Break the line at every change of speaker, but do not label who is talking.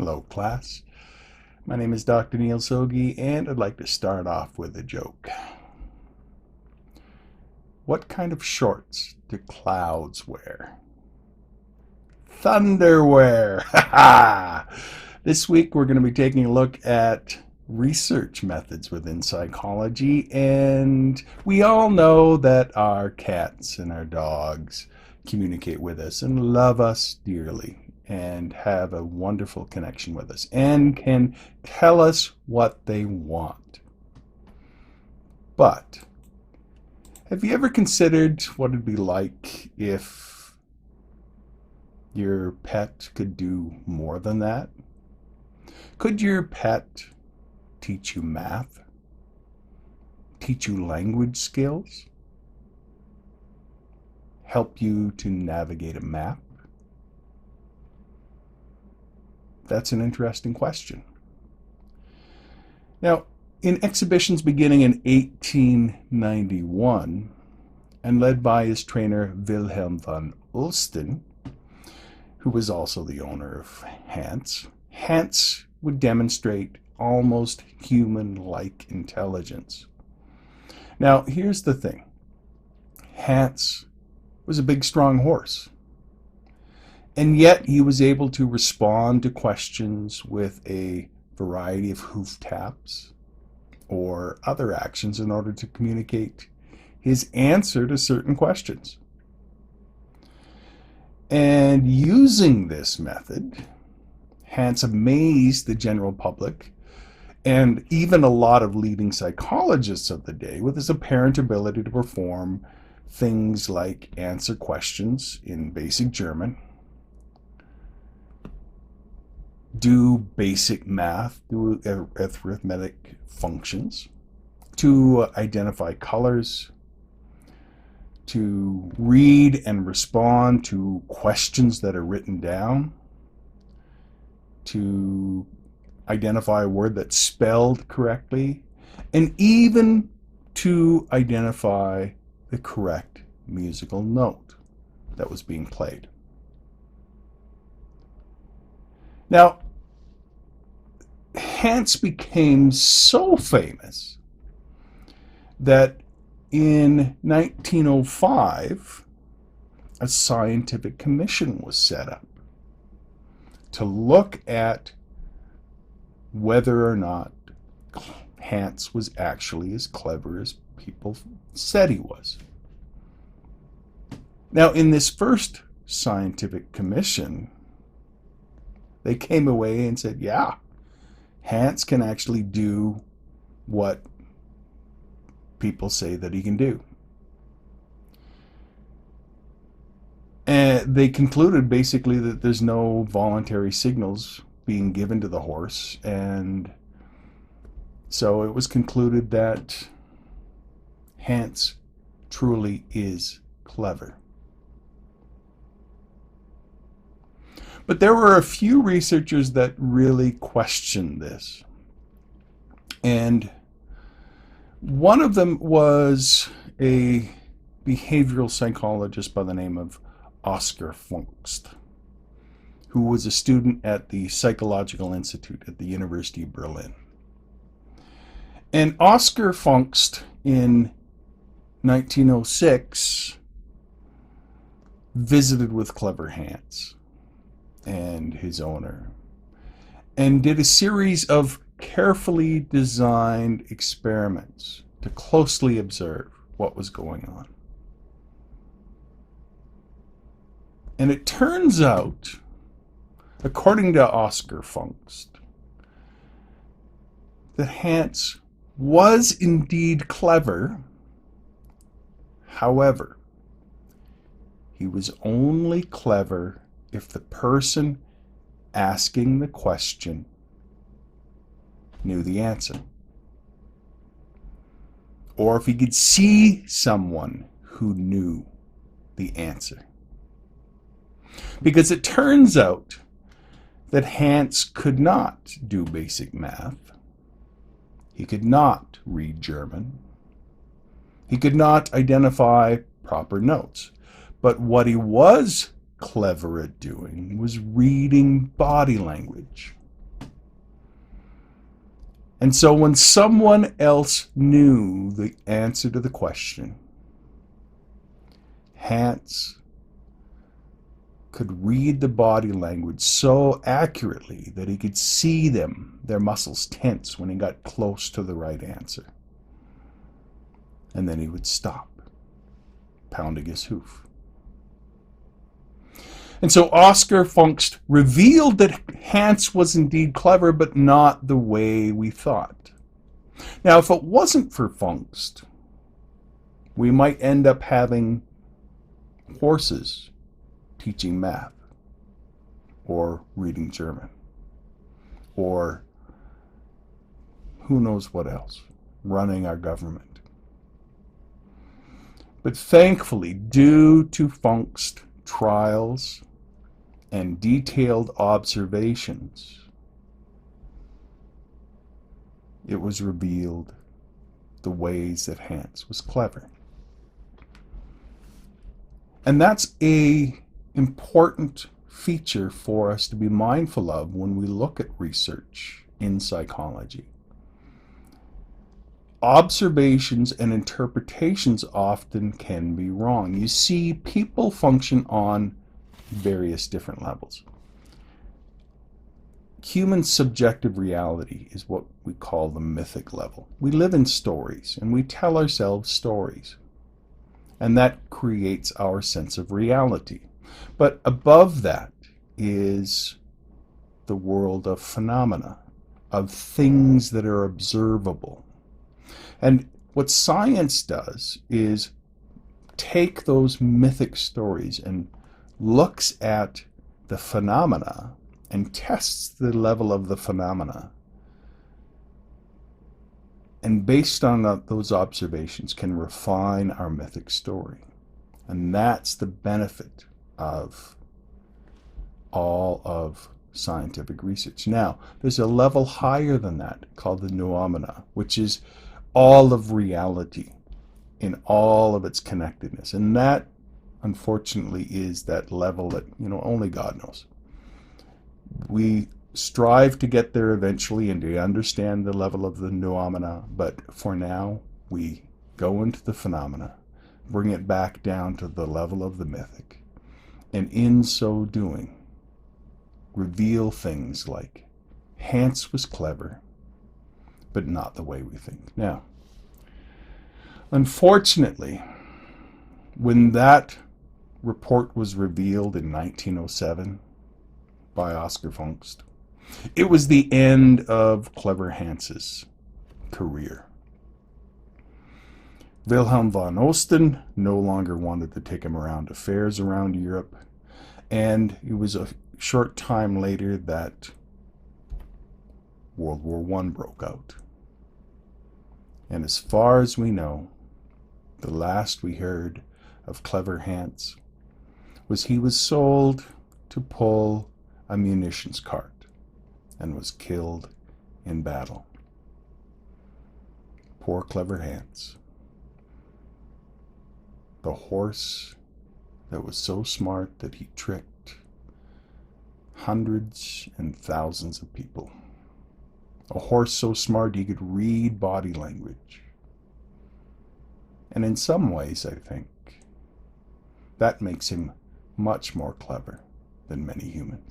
Hello, class. My name is Dr. Neil Soggie, and I'd like to start off with a joke. What kind of shorts do clouds wear? Thunderwear! Ha ha! This week we're going to be taking a look at research methods within psychology, and we all know that our cats and our dogs communicate with us and love us dearly and have a wonderful connection with us and can tell us what they want. But have you ever considered what it'd be like if your pet could do more than that? Could your pet teach you math? Teach you language skills? Help you to navigate a map? That's an interesting question. Now, in exhibitions beginning in 1891 and led by his trainer Wilhelm von Ulsten, who was also the owner of Hans, Hans would demonstrate almost human-like intelligence. Now, here's the thing. Hans was a big, strong horse. And yet he was able to respond to questions with a variety of hoof taps or other actions in order to communicate his answer to certain questions. And using this method, Hans amazed the general public and even a lot of leading psychologists of the day with his apparent ability to perform things like answer questions in basic German, do basic math, do arithmetic functions, to identify colors, to read and respond to questions that are written down, to identify a word that's spelled correctly, and even to identify the correct musical note that was being played. Now, Hans became so famous that in 1905, a scientific commission was set up to look at whether or not Hans was actually as clever as people said he was. Now, in this first scientific commission, they came away and said, yeah, Hans can actually do what people say that he can do. And they concluded basically that there's no voluntary signals being given to the horse, and so it was concluded that Hans truly is clever. But there were a few researchers that really questioned this. And one of them was a behavioral psychologist by the name of Oscar Funkst, who was a student at the Psychological Institute at the University of Berlin. And Oscar Funkst, in 1906, visited with Clever Hans and his owner, and did a series of carefully designed experiments to closely observe what was going on. And it turns out, according to Oscar Funkst, that Hans was indeed clever. However, he was only clever if the person asking the question knew the answer, or if he could see someone who knew the answer. Because it turns out that Hans could not do basic math. He could not read German. He could not identify proper notes. But what he was clever at doing was reading body language And so when someone else knew the answer to the question, Hans could read the body language so accurately that he could see their muscles tense when he got close to the right answer. And then he would stop, pounding his hoof. And so Oscar Funkst revealed that Hans was indeed clever, but not the way we thought. Now, if it wasn't for Funkst, we might end up having horses teaching math, or reading German, or who knows what else, running our government. But thankfully, due to Funkst's trials and detailed observations, it was revealed the ways that Hans was clever. And that's an important feature for us to be mindful of when we look at research in psychology. Observations and interpretations often can be wrong. You see, people function on various different levels. Human subjective reality is what we call the mythic level. We live in stories, and we tell ourselves stories. And that creates our sense of reality. But above that is the world of phenomena, of things that are observable. And what science does is take those mythic stories and looks at the phenomena and tests the level of the phenomena. And based on those observations can refine our mythic story. And that's the benefit of all of scientific research. Now, there's a level higher than that called the noumena, which is all of reality in all of its connectedness. And that, unfortunately, is that level that, only God knows. We strive to get there eventually and to understand the level of the noumena, but for now, we go into the phenomena, bring it back down to the level of the mythic, and in so doing, reveal things like Hans was clever, but not the way we think. Now, unfortunately, when that report was revealed in 1907 by Oscar Funkst, it was the end of Clever Hans's career. Wilhelm von Osten no longer wanted to take him around to fairs around Europe, and it was a short time later that World War I broke out. And as far as we know, the last we heard of Clever Hans was he was sold to pull a munitions cart and was killed in battle. Poor Clever Hans. The horse that was so smart that he tricked hundreds and thousands of people. A horse so smart he could read body language. And in some ways, I think, that makes him much more clever than many humans.